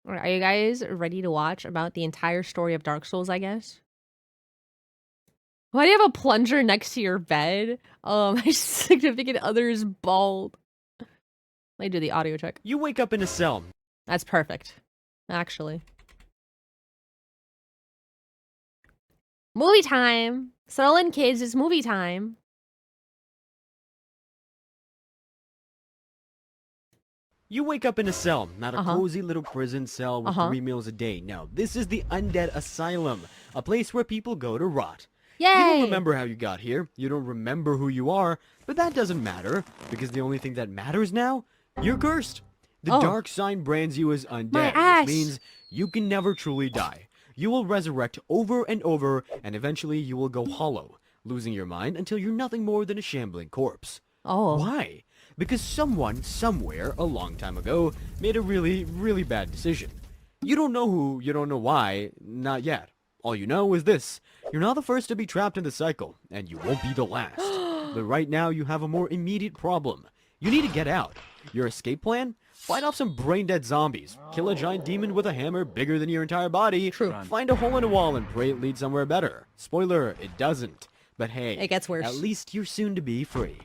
Are you guys ready to watch about the entire story of Dark Souls, I guess? Why do you have a plunger next to your bed? My significant other is bald. Let me do the audio check. You wake up in a cell. That's perfect, actually. Movie time. Settle in, kids. It's movie time. You wake up in a cell, not a cozy little prison cell with 3 meals a day. No, this is the Undead Asylum, a place where people go to rot. Yay! You don't remember how you got here, you don't remember who you are, but that doesn't matter, because the only thing that matters now, you're cursed. The dark sign brands you as undead, which means you can never truly die. You will resurrect over and over, and eventually you will go hollow, losing your mind until you're nothing more than a shambling corpse. Why? Because someone, somewhere, a long time ago, made a really, really bad decision. You don't know who, you don't know why, not yet. All you know is this: you're not the first to be trapped in the cycle, and you won't be the last. But right now you have a more immediate problem. You need to get out. Your escape plan? Fight off some brain-dead zombies, kill a giant demon with a hammer bigger than your entire body, find a hole in a wall and pray it leads somewhere better. Spoiler, it doesn't. But hey, it gets worse. At least you're soon to be free.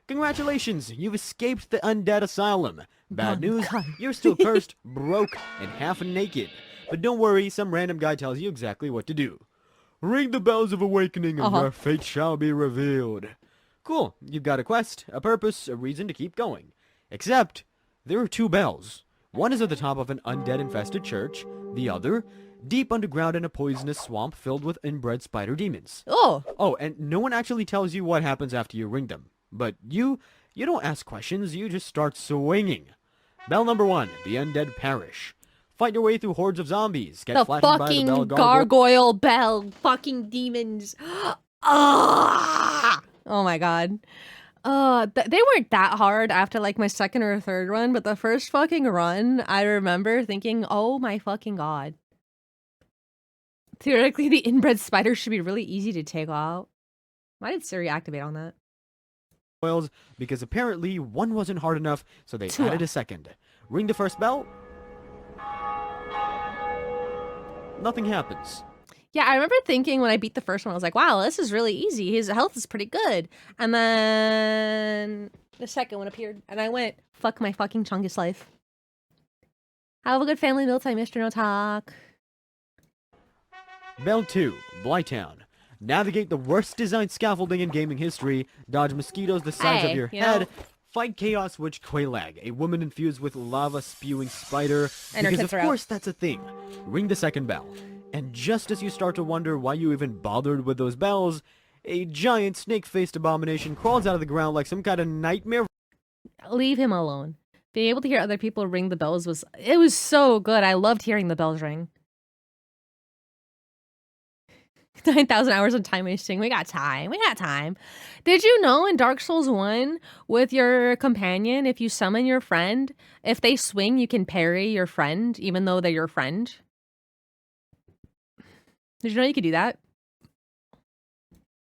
Congratulations, you've escaped the Undead Asylum. Bad news, you're still cursed, broke, and half naked. But don't worry, some random guy tells you exactly what to do. Ring the bells of awakening and your fate shall be revealed. Cool, you've got a quest, a purpose, a reason to keep going. Except, there are 2 bells. One is at the top of an undead-infested church, the other, deep underground in a poisonous swamp filled with inbred spider demons. Oh, and no one actually tells you what happens after you ring them. But you don't ask questions, you just start swinging. Bell number 1, the Undead Parish. Fight your way through hordes of zombies. Get flattened by the bell gargoyle bell. Fucking demons. Oh my god. They weren't that hard after like my second or third run, but the first fucking run, I remember thinking, oh my fucking god. Theoretically, the inbred spider should be really easy to take out. Why did Siri activate on that? Because apparently one wasn't hard enough, so they added a second. Ring the first bell. Nothing happens. Yeah, I remember thinking when I beat the first one, I was like, wow, this is really easy. His health is pretty good. And then the second one appeared, and I went, fuck my fucking Chungus life. Have a good family meal time, Mr. No Talk. Bell 2, Blighttown. Navigate the worst designed scaffolding in gaming history, dodge mosquitoes the size of your head, fight Chaos Witch Quelaag, a woman infused with lava-spewing spider, because of course that's a thing. Ring the second bell. And just as you start to wonder why you even bothered with those bells, a giant snake-faced abomination crawls out of the ground like some kind of nightmare. Leave him alone. Being able to hear other people ring the bells was so good. I loved hearing the bells ring. 9,000 hours of time wasting. We got time. We got time. Did you know in Dark Souls 1, with your companion, if you summon your friend, if they swing, you can parry your friend, even though they're your friend? Did you know you could do that?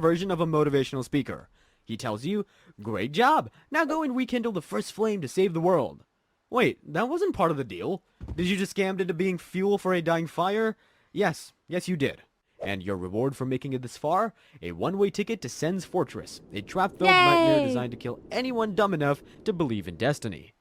Version of a motivational speaker. He tells you, great job. Now go and rekindle the first flame to save the world. Wait, that wasn't part of the deal. Did you just scammed into being fuel for a dying fire? Yes, you did. And your reward for making it this far? A one-way ticket to Sen's Fortress, a trap-filled nightmare designed to kill anyone dumb enough to believe in destiny.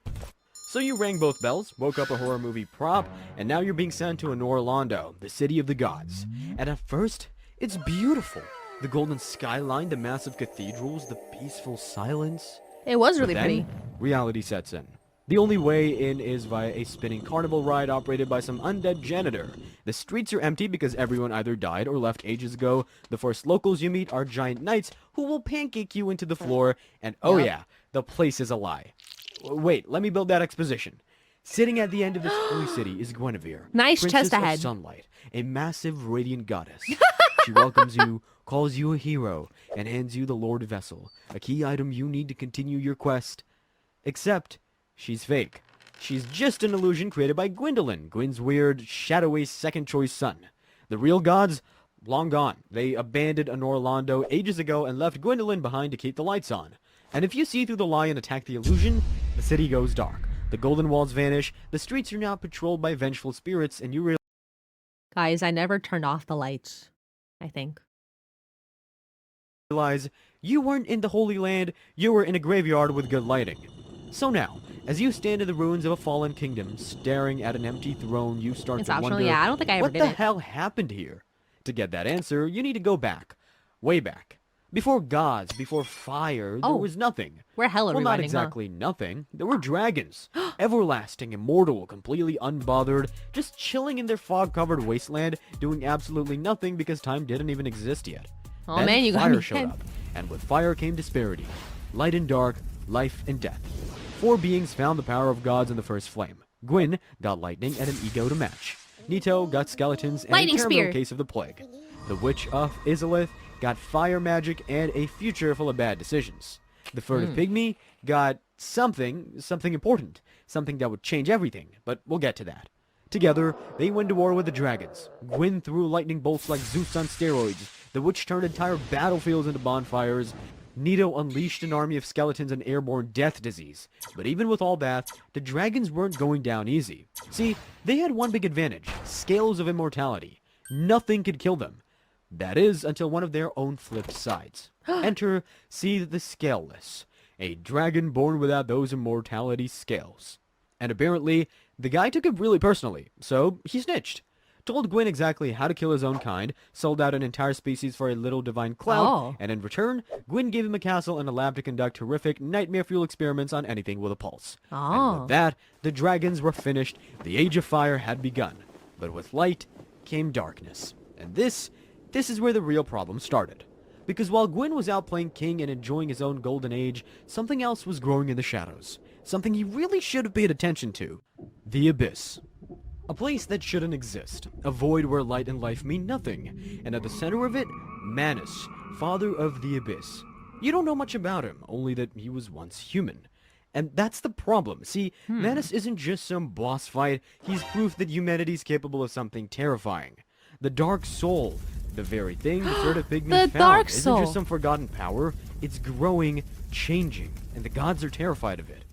So you rang both bells, woke up a horror movie prop, and now you're being sent to Anor Londo, the city of the gods. And at first, it's beautiful. The golden skyline, the massive cathedrals, the peaceful silence. It was really pretty. Reality sets in. The only way in is via a spinning carnival ride operated by some undead janitor. The streets are empty because everyone either died or left ages ago. The first locals you meet are giant knights who will pancake you into the floor. And oh yeah, the place is a lie. Wait, let me build that exposition. Sitting at the end of this holy city is Guinevere, nice Princess chest ahead. of Sunlight, a massive radiant goddess. She welcomes you, calls you a hero, and hands you the Lord Vessel, a key item you need to continue your quest. Except, she's fake. She's just an illusion created by Gwendolyn, Gwyn's weird, shadowy second-choice son. The real gods? Long gone. They abandoned Anor Londo ages ago and left Gwendolyn behind to keep the lights on. And if you see through the lie and attack the illusion, the city goes dark. The golden walls vanish, the streets are now patrolled by vengeful spirits, and you Guys, I never turned off the lights, I think. realize you weren't in the Holy Land, you were in a graveyard with good lighting. So now, as you stand in the ruins of a fallen kingdom, staring at an empty throne, you start It's to optional, wonder, yeah. I don't think I ever what did the it. hell happened here? To get that answer, you need to go back. Way back. Before gods, before fire, there was nothing. We're hella Well, not rewinding, exactly nothing. There were dragons. Everlasting, immortal, completely unbothered, just chilling in their fog-covered wasteland, doing absolutely nothing because time didn't even exist yet. Oh Then man, you got fire me. showed up, and with fire came disparity. Light and dark, life and death. 4 beings found the power of gods in the first flame. Gwyn got lightning and an ego to match. Nito got skeletons and Lightning a terminal spear. case of the plague. The Witch of Izalith got fire magic and a future full of bad decisions. The Furtive Pygmy got something important, something that would change everything, but we'll get to that. Together, they went to war with the dragons. Gwyn threw lightning bolts like Zeus on steroids. The Witch turned entire battlefields into bonfires. Nito unleashed an army of skeletons and airborne death disease. But even with all that, the dragons weren't going down easy. See, they had one big advantage, scales of immortality. Nothing could kill them. That is, until one of their own flipped sides. Enter Seath the Scaleless, a dragon born without those immortality scales. And apparently, the guy took it really personally, so he snitched. Told Gwyn exactly how to kill his own kind, sold out an entire species for a little divine cloud, and in return, Gwyn gave him a castle and a lab to conduct horrific, nightmare-fuel experiments on anything with a pulse. And with that, the dragons were finished, the Age of Fire had begun. But with light came darkness. And this is where the real problem started. Because while Gwyn was out playing king and enjoying his own golden age, something else was growing in the shadows. Something he really should have paid attention to. The Abyss. A place that shouldn't exist. A void where light and life mean nothing. And at the center of it, Manus, father of the Abyss. You don't know much about him, only that he was once human. And that's the problem. See, Manus isn't just some boss fight, he's proof that humanity's capable of something terrifying. The Dark Soul, the very thing the Furtive Pygmy found, Dark isn't Soul. just some forgotten power, it's growing, changing, and the gods are terrified of it.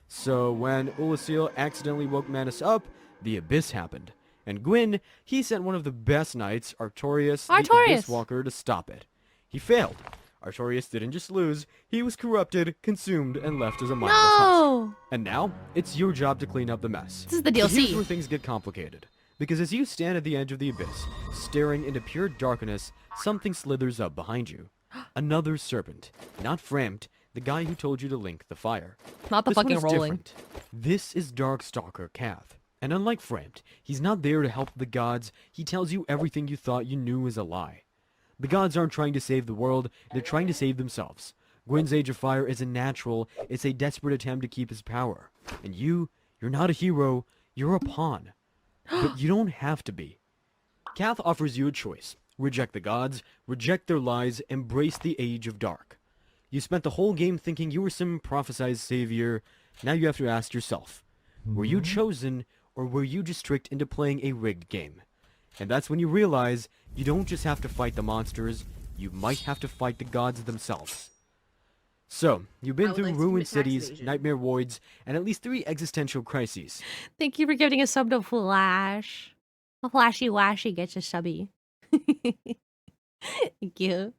So when Ulasil accidentally woke Manus up, the Abyss happened. And Gwyn, he sent one of the best knights, Artorias, the Abyss Walker, to stop it. He failed. Artorias didn't just lose, he was corrupted, consumed, and left as a mindless husk. And now, it's your job to clean up the mess. This is the But here's DLC. where things get complicated. Because as you stand at the edge of the abyss, staring into pure darkness, something slithers up behind you. Another serpent. Not Frampt, the guy who told you to link the fire. Not the This one fucking is rolling. different. This is Darkstalker Kath. And unlike Frampt, he's not there to help the gods, he tells you everything you thought you knew is a lie. The gods aren't trying to save the world, they're trying to save themselves. Gwyn's Age of Fire isn't natural, it's a desperate attempt to keep his power. And you're not a hero, you're a pawn. But you don't have to be. Kath offers you a choice. Reject the gods, reject their lies, embrace the Age of Dark. You spent the whole game thinking you were some prophesized savior. Now you have to ask yourself, were you chosen, or were you just tricked into playing a rigged game? And that's when you realize you don't just have to fight the monsters, you might have to fight the gods themselves. So, you've been through ruined cities, nightmare voids, and at least 3 existential crises. Thank you for giving a sub to Flash. A flashy washy gets a subby. Thank you.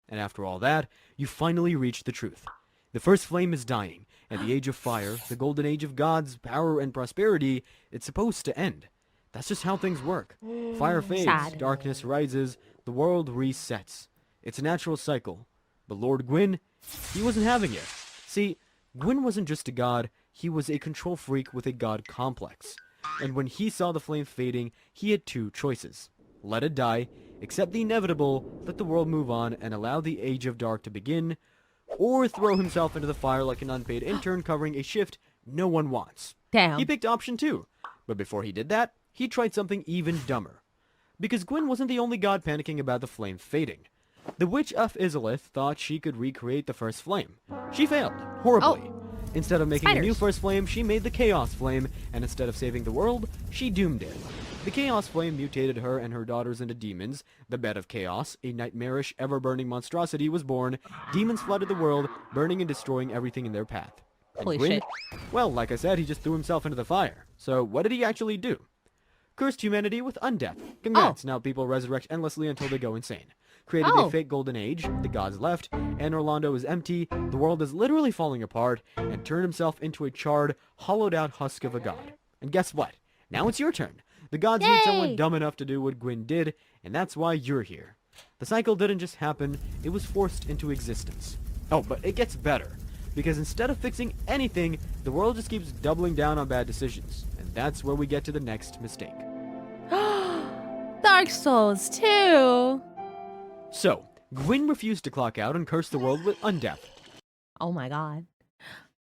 And after all that, you finally reach the truth. The first flame is dying, and the Age of Fire, the golden age of gods, power, and prosperity, it's supposed to end. That's just how things work. Fire fades, Sad. darkness rises, the world resets. It's a natural cycle. But Lord Gwyn, he wasn't having it. See, Gwyn wasn't just a god, he was a control freak with a god complex. And when he saw the flame fading, he had 2 choices. Let it die, accept the inevitable, let the world move on, and allow the Age of Dark to begin, or throw himself into the fire like an unpaid intern covering a shift no one wants. Damn. He picked option 2, but before he did that, he tried something even dumber. Because Gwyn wasn't the only god panicking about the flame fading. The Witch of Izalith thought she could recreate the first flame. She failed, horribly. Instead of making a new first flame, she made the Chaos Flame, and instead of saving the world, she doomed it. The Chaos Flame mutated her and her daughters into demons. The Bed of Chaos, a nightmarish, ever-burning monstrosity, was born. Demons flooded the world, burning and destroying everything in their path. And Holy Gwyn, shit. well, like I said, he just threw himself into the fire. So what did he actually do? Cursed humanity with undeath. Congrats, now people resurrect endlessly until they go insane. Created a fake golden age, the gods left, and Orlando is empty, the world is literally falling apart, and turned himself into a charred, hollowed out husk of a god. And guess what? Now it's your turn. The gods need someone dumb enough to do what Gwyn did, and that's why you're here. The cycle didn't just happen, it was forced into existence. Oh, but it gets better. Because instead of fixing anything, the world just keeps doubling down on bad decisions. And that's where we get to the next mistake. Dark Souls 2! So, Gwyn refused to clock out and cursed the world with undeath. Oh my god.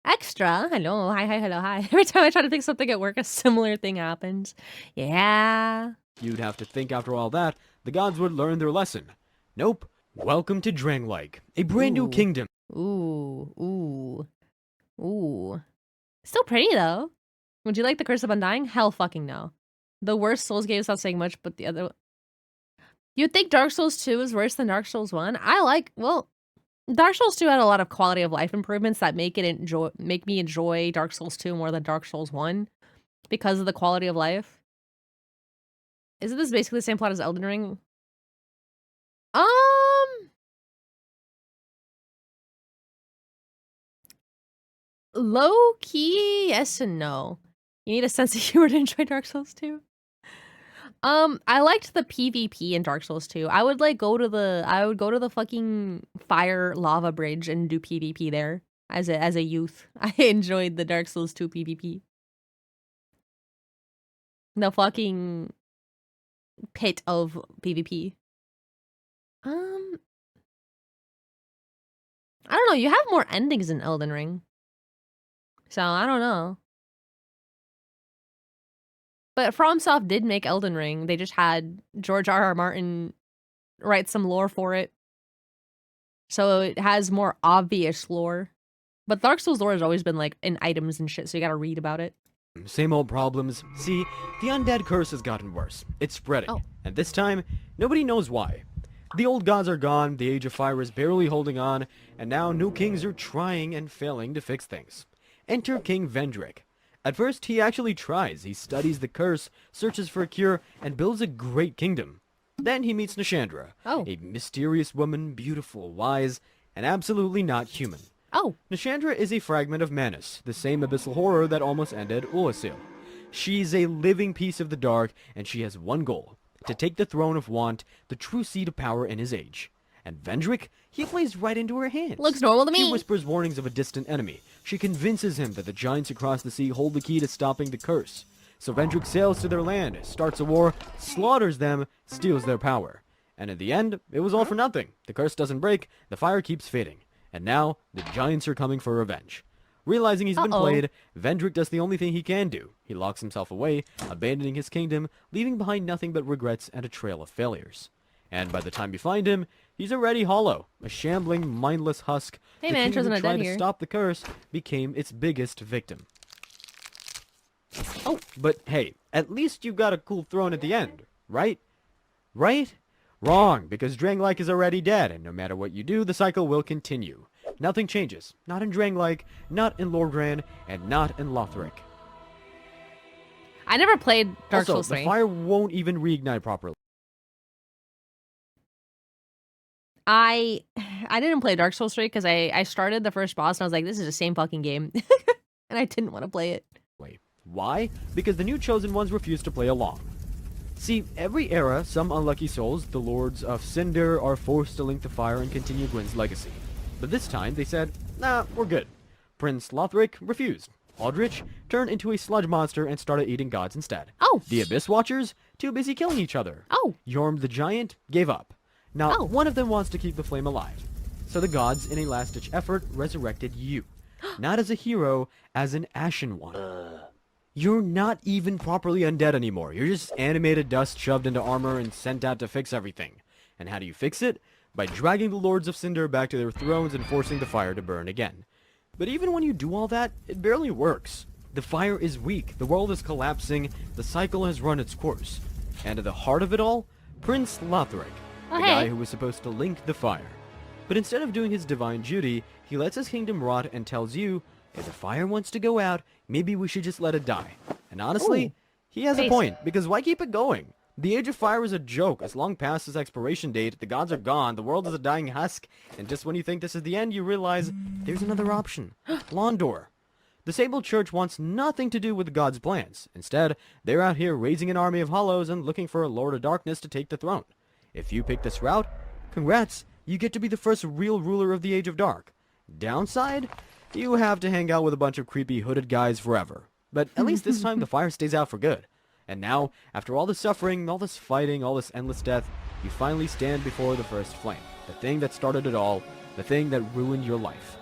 Extra. Hello. Hi, hello, hi. Every time I try to fix something at work, a similar thing happens. Yeah. You'd have to think after all that, the gods would learn their lesson. Nope. Welcome to Drangleic, a brand new kingdom. Ooh. Still pretty, though. Would you like the Curse of Undying? Hell fucking no. The worst Souls game, not saying much, but the other... You'd think Dark Souls 2 is worse than Dark Souls 1? Dark Souls 2 had a lot of quality of life improvements that make me enjoy Dark Souls 2 more than Dark Souls 1 because of the quality of life. Isn't this basically the same plot as Elden Ring? Low key, yes and no. You need a sense of humor to enjoy Dark Souls 2. I liked the PvP in Dark Souls 2. I would go to the fucking fire lava bridge and do PvP there as a youth. I enjoyed the Dark Souls 2 PvP. The fucking pit of PvP. I don't know, you have more endings in Elden Ring. So, I don't know. But FromSoft did make Elden Ring. They just had George R.R. Martin write some lore for it. So it has more obvious lore. But Dark Souls lore has always been in items and shit, so you gotta read about it. Same old problems. See, the undead curse has gotten worse. It's spreading. And this time, nobody knows why. The old gods are gone, the Age of Fire is barely holding on, and now new kings are trying and failing to fix things. Enter King Vendrick. At first, he actually tries. He studies the curse, searches for a cure, and builds a great kingdom. Then he meets Nashandra, a mysterious woman, beautiful, wise, and absolutely not human. Nashandra is a fragment of Manus, the same abyssal horror that almost ended Oasil. She's a living piece of the dark, and she has one goal, to take the throne of Want, the true seat of power in his age. And Vendrick, he plays right into her hands. Looks normal to me. She whispers warnings of a distant enemy. She convinces him that the giants across the sea hold the key to stopping the curse. So Vendrick sails to their land, starts a war, slaughters them, steals their power. And in the end, it was all for nothing. The curse doesn't break, the fire keeps fading. And now, the giants are coming for revenge. Realizing he's been played, Vendrick does the only thing he can do. He locks himself away, abandoning his kingdom, leaving behind nothing but regrets and a trail of failures. And by the time you find him, he's already hollow, a shambling, mindless husk. Hey man, the king who tried to here. stop the curse became its biggest victim. But hey, at least you got a cool throne at the end, right? Right? Wrong, because Drangleic is already dead, and no matter what you do, the cycle will continue. Nothing changes. Not in Drangleic, not in Lordran, and not in Lothric. I never played Dark Souls 3. The fire won't even reignite properly. I didn't play Dark Souls 3 because I started the first boss and I was like, this is the same fucking game. And I didn't want to play it. Why? Because the new Chosen Ones refused to play along. See, every era, some unlucky souls, the Lords of Cinder, are forced to link the fire and continue Gwyn's legacy. But this time, they said, nah, we're good. Prince Lothric refused. Aldrich turned into a sludge monster and started eating gods instead. The Abyss Watchers, too busy killing each other. Yorm the Giant gave up. Not one of them wants to keep the flame alive. So the gods, in a last-ditch effort, resurrected you. Not as a hero, as an Ashen One. You're not even properly undead anymore. You're just animated dust shoved into armor and sent out to fix everything. And how do you fix it? By dragging the Lords of Cinder back to their thrones and forcing the fire to burn again. But even when you do all that, it barely works. The fire is weak, the world is collapsing, the cycle has run its course. And at the heart of it all, Prince Lothric. The guy who was supposed to link the fire. But instead of doing his divine duty, he lets his kingdom rot and tells you, If the fire wants to go out, maybe we should just let it die. And honestly, Ooh. he has a point, because why keep it going? The Age of Fire is a joke. It's long past its expiration date, the gods are gone, the world is a dying husk, and just when you think this is the end, you realize there's another option. Londor. The Sable Church wants nothing to do with God's plans. Instead, they're out here raising an army of hollows and looking for a Lord of Darkness to take the throne. If you pick this route, congrats, you get to be the first real ruler of the Age of Dark. Downside? You have to hang out with a bunch of creepy hooded guys forever. But at least this time the fire stays out for good. And now, after all this suffering, all this fighting, all this endless death, you finally stand before the first flame. The thing that started it all, the thing that ruined your life.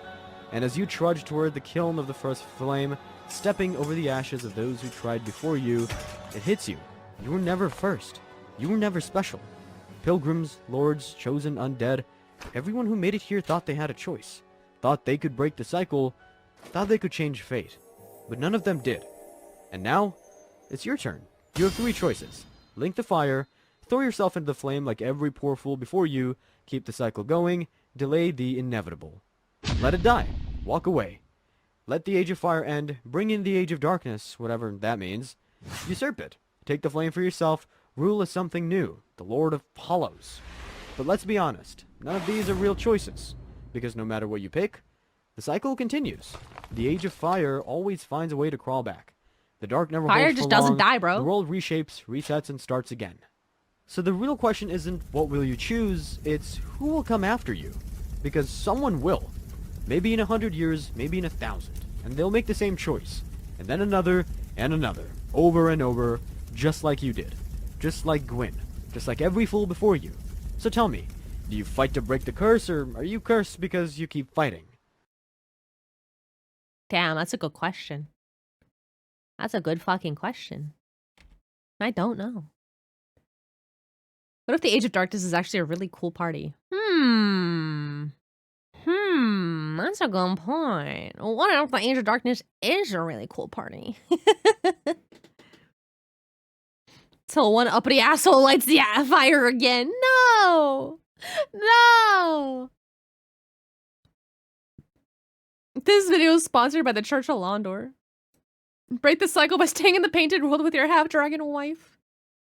And as you trudge toward the kiln of the first flame, stepping over the ashes of those who tried before you, it hits you. You were never first. You were never special. Pilgrims, lords, chosen undead, everyone who made it here thought they had a choice. Thought they could break the cycle, thought they could change fate. But none of them did. And now, it's your turn. You have 3 choices. Link the fire, throw yourself into the flame like every poor fool before you, keep the cycle going, delay the inevitable. Let it die. Walk away. Let the Age of Fire end, bring in the Age of Darkness, whatever that means. Usurp it. Take the flame for yourself, rule as something new, the Lord of Hollows. But let's be honest, none of these are real choices. Because no matter what you pick, the cycle continues. The Age of Fire always finds a way to crawl back. The dark never Fire holds just for long. doesn't die, bro. The world reshapes, resets, and starts again. So the real question isn't what will you choose, it's who will come after you. Because someone will. Maybe in 100 years, maybe in 1,000. And they'll make the same choice. And then another, and another. Over and over, just like you did. Just like Gwyn. Just like every fool before you. So tell me, do you fight to break the curse, or are you cursed because you keep fighting? Damn, that's a good question. That's a good fucking question. I don't know. What if the Age of Darkness is actually a really cool party? That's a good point. What if the Age of Darkness is a really cool party? Till one uppity asshole lights the fire again. No! No! This video is sponsored by the Church of Londor. Break the cycle by staying in the painted world with your half-dragon wife.